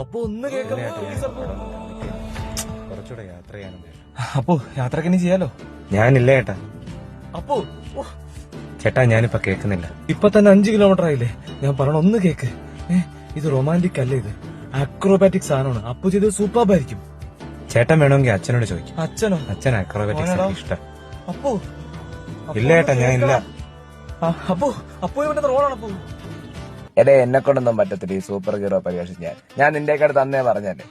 അപ്പൊ ഒന്ന് കേൾക്കാം. കുറച്ചുകൂടെ യാത്ര ചെയ്യാനുണ്ട്. അപ്പൊ യാത്രക്ക് ഇനി ചെയ്യാലോ? ഞാനില്ല ചേട്ടാ. അപ്പോ ചേട്ടാ ഞാനിപ്പോ കേൾക്കുന്നില്ല. ഇപ്പൊ തന്നെ 5 കിലോമീറ്റർ ആയില്ലേ? ഞാൻ പറയണ ഒന്ന് കേക്ക്. ഇത് റൊമാൻറ്റിക് അല്ലേ? ഇത് അക്രോബാറ്റിക് സാധനമാണ്. അപ്പൊ ചെയ്ത് സൂപ്പർബായിരിക്കും. ചേട്ടൻ വേണമെങ്കിൽ അച്ഛനോട് ചോദിക്കും. അച്ഛനോ? അച്ഛൻ അക്രോബാറ്റിക്സ് ഇഷ്ടം. അപ്പോ ഇല്ല ചേട്ടാ ഞാൻ ഇല്ല. അപ്പോ ഇവന്റെ റോളാണ്. അപ്പോ എടേ എന്നെ കൊണ്ടൊന്നും പറ്റത്തില്ല ഈ സൂപ്പർ ഹീറോ പരിവേഷം. ഞാൻ നിന്റെ അടുത്ത് അന്നേ പറഞ്ഞല്ലേ,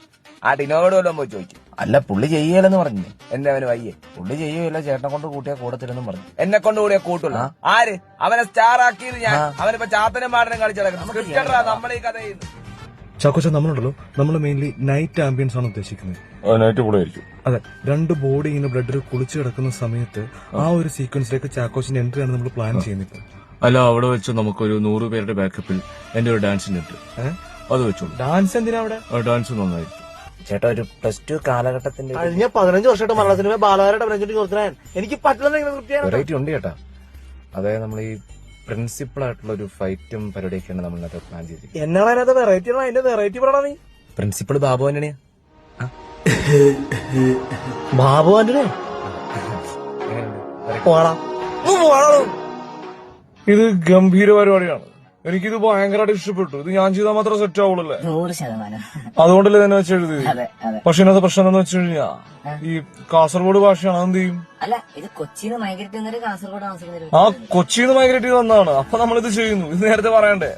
ആ ടിനോയോട് വല്ലതും പോയി ചോദിക്കും. അല്ല പുള്ളി ചെയ്യലെന്ന് പറഞ്ഞു. എന്നെ അവന് വയ്യേ, പുള്ളി ചെയ്യൂല, ചേട്ടനെ കൊണ്ട് കൂട്ടിയാ കൂടത്തില്ലെന്നും പറഞ്ഞു. എന്നെ കൊണ്ട് കൂടിയാ കൂട്ടുള്ള ആര്? അവനെ സ്റ്റാർ ആക്കിയത് ഞാൻ. അവനിപ്പോ ചാത്തനും മാടനും കളിച്ചു നടക്കുന്നത്. നമ്മളീ കഥ ചെയ്യുന്നു. ചാക്കോച്ച, നമ്മളുണ്ടല്ലോ, നമ്മൾ മെയിൻലി നൈറ്റ് ആംബിയൻസ് ആണ് ഉദ്ദേശിക്കുന്നത്. നൈറ്റ് പൊളിയായിരിക്കും. അതെ, 2 ബോഡി ഇങ്ങനെ ബ്ലഡിൽ കുളിച്ചു കിടക്കുന്ന സമയത്ത് ആ ഒരു സീക്വൻസിലേക്ക് ചാക്കോച്ചിന്റെ എൻട്രി ആണ് നമ്മൾ പ്ലാൻ ചെയ്യുന്നത്. അല്ല, അവിടെ വെച്ച് നമുക്കൊരു 100 പേരുടെ ബാക്കപ്പിൽ എന്റെ ഒരു ഡാൻസിന് ഉണ്ട്. അത് വെച്ചോളൂ. ഡാൻസ് എന്തിനാ അവിടെ? ഡാൻസ് നന്നായിരിക്കും. ചേട്ടാ ഒരു +2 കാലഘട്ടത്തിന്റെ കഴിഞ്ഞ 15 വർഷമായിട്ട് മലയാള സിനിമ ബാലകാരുടെ പ്രചോദിച്ച് കൊടുക്കാൻ എനിക്ക് പറ്റില്ല. വെറൈറ്റി ഉണ്ട് ചേട്ടാ. അതായത് നമ്മൾ ഈ പ്രിൻസിപ്പിൾ ആയിട്ടുള്ള ഒരു ഫൈറ്റും പരിപാടിയൊക്കെയാണ് നമ്മളിനകത്ത് പ്ലാൻ ചെയ്തിരിക്കുന്നത്. എന്നാണ് അതിനകത്ത് വെറൈറ്റി? അതിന്റെ വെറൈറ്റി പറയണ നീ. പ്രിൻസിപ്പിൾ ബാബു തന്നെയാ. ബാബു ആന്റണിയോ? ഇത് ഗംഭീര പരിപാടിയാണ്. എനിക്കിത് ഭയങ്കരമായിട്ട് ഇഷ്ടപ്പെട്ടു. ഇത് ഞാൻ ചെയ്താൽ മാത്രം സെറ്റ് ആവുള്ളല്ലേ? 100%. അതുകൊണ്ടല്ലേ തന്നെ വെച്ച് എഴുതി. അതെ അതെ. പക്ഷെ ഇന്നത്തെ പ്രശ്നം എന്ന് വെച്ച് കഴിഞ്ഞാ ഈ കാസർഗോഡ് ഭാഷയാണ്. എന്ത് ചെയ്യും? അല്ല, ഇത് കൊച്ചിന്ന് മൈഗ്രേറ്റ് ചെയ്യുന്നൊരു കാസർഗോഡ് താമസിക്കുന്നവര്. ആ കൊച്ചിന്ന് മൈഗ്രേറ്റ് ചെയ്ത് വന്നതാണ്. അപ്പൊ നമ്മളിത് ചെയ്യുന്നു. ഇത് നേരത്തെ പറയണ്ടേ?